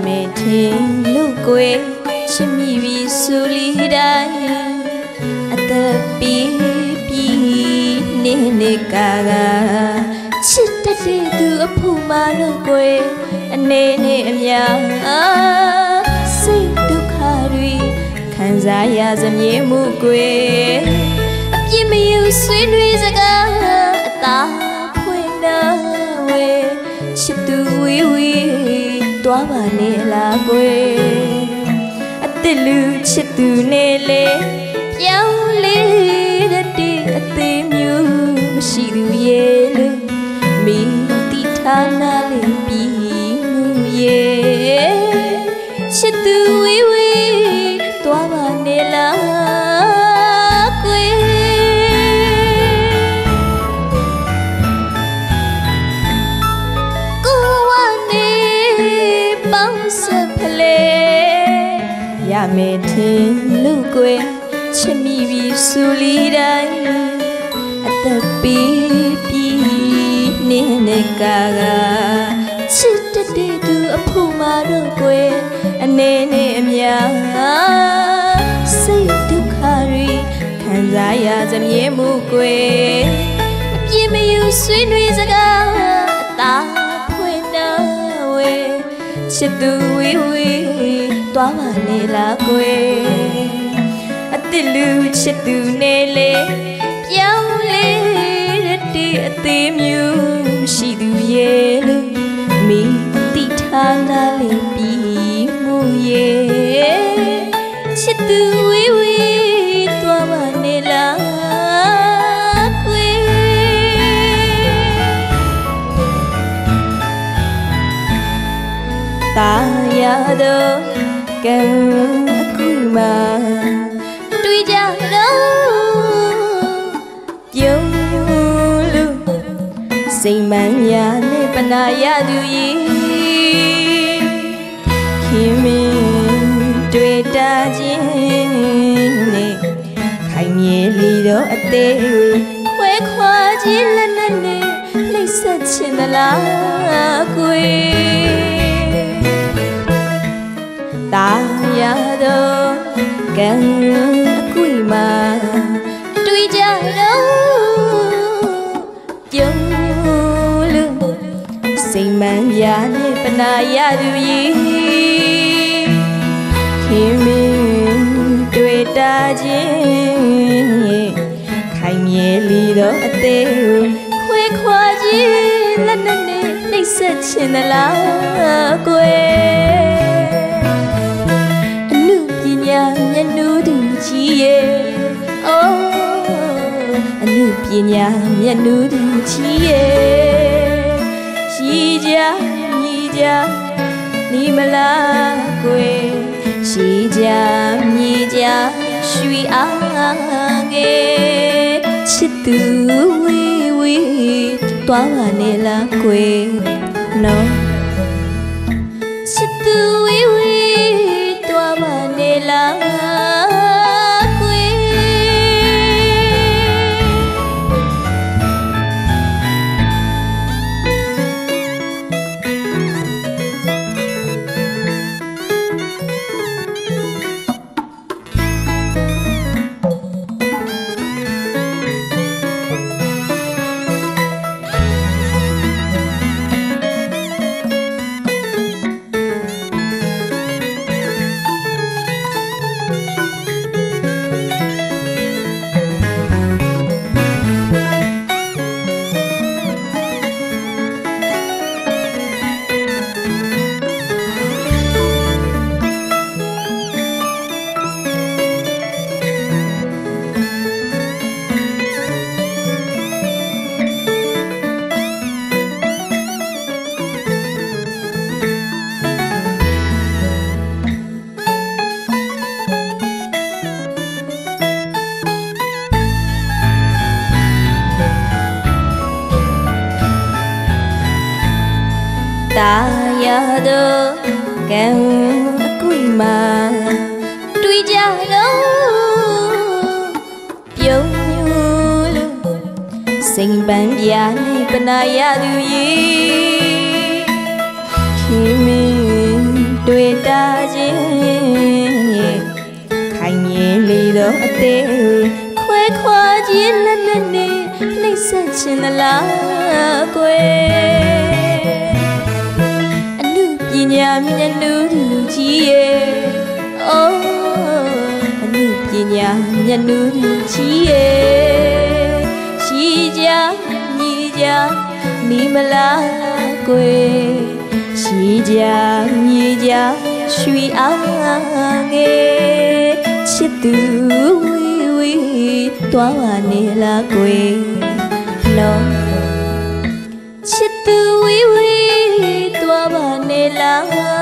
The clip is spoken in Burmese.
မယ်ထင်လို့ကိုယ်ချစ်မိပြီဆိုလီတိုင်းအသက်ပြီးနေကာချစ်တဲ့သူအဖို့မာလို့ကိုယ်အနေနဲ့အများစိတ်ဒုက္ခတွေခံစားရစမြဲမှုကိုယ်အပြစ်မယူဆွေးနွေးစကားအသာဖွင့်နာဝဲချစ်သူဝေးဝေးသွားပါနဲ့လားကိုယ်အသက်လူချစ်သူနဲ့လေပြောင်းလဲတဲ့အသေးမျိုးမရှိသူရဲ့လို့မိတိထားနာလေးပြီးမှုရဲ့ချစ်သူဝေးဝေးသွားပါနဲ့လားကွယ်ကိုဝနေပေါင်းစပ်ဖလေရမယ်ထင်လို့ကွယ်ချစ်မိပြီဆိုလီတိုင်းအသက်ပြီးနေကာချစ်တဲ့သူအဖို့မာတော့ကွယ်အနေနဲ့အများစိတ်ဒုက္ခတွေခံစားရစမြဲမှုကွယ်အပြစ်မယူဆွေးနွေးစကားအသာဖွင့်နာဝဲချစ်သူဝေးဝေးသွားပါနဲ့လားကွယ်အသက်လူချစ်သူနဲ့လေပြောင်းလဲတဲ့အသေးမျိုးမရှိသူရဲ့လို့မိတိထားနာလေးပြီးမှုရဲ့ချစ်သူဝေးဝေးသွားပါနဲ့လားကွယ်တာရတော့ကံအခုမှတွေ့ကြတော့ပြုံးစိတ်မှန်ရနဲ့ပနာရသူကြီးခင်မင်းတွေ့တာချင်းနဲ့ခိုင်မြဲလီတော့အသေးခွဲခွာခြင်းလက်နဲ့နှိမ့်ဆက်ချင်သလားကွယ်တာရတော့ကံအခုမှတွေ့ကြတော့ပြုံးစိတ်မှန်ရနဲ့ပနာရသူကြီးခင်မင်းတွေ့တာချင်းခိုင်မြဲလီတော့အသေးခွဲခွာခြင်းလက်နဲ့နှိမ့်ဆက်ချင်သလားကွယ်အနုပညာမျက်နှာသူကြီးရဲ့အိုးအနုပညာမျက်နှာသူကြီးရဲ့ရှိကြညီကြနီမလားကွယ်ရှိကြညီကြရွှေအားငယ်ချစ်သူဝေးဝေးသွားပါနဲ့လားကွယ်နော်ချစ်သူဝေးဝေးသွားပါနဲ့လားတာရတော့ကံအခုမှတွေ့ကြတော့ပြုံးလို့စိန်ပန်းပြာနဲ့ပနာရသူကြီးခင်မင်း တွေ့တာချင်းခိုင်မြဲလေတော့အသေးခွဲခွာခြင်းနဲ့နဲ့နှိမ့်ဆက်ခြင်းသလားကွယ်အနုပညာမျက်နှာသူကြီးရဲ့အိုးအနုပညာမျက်နှာသူကြီးရဲ့ရှိကြညီကြမိမလားကွယ်ရှိကြညီကြရွှေအားငယ်ချစ်သူဝီဝီတွားပါနေလားကွယ်နော်ချစ်သူဝီဝီတွားပါနေလား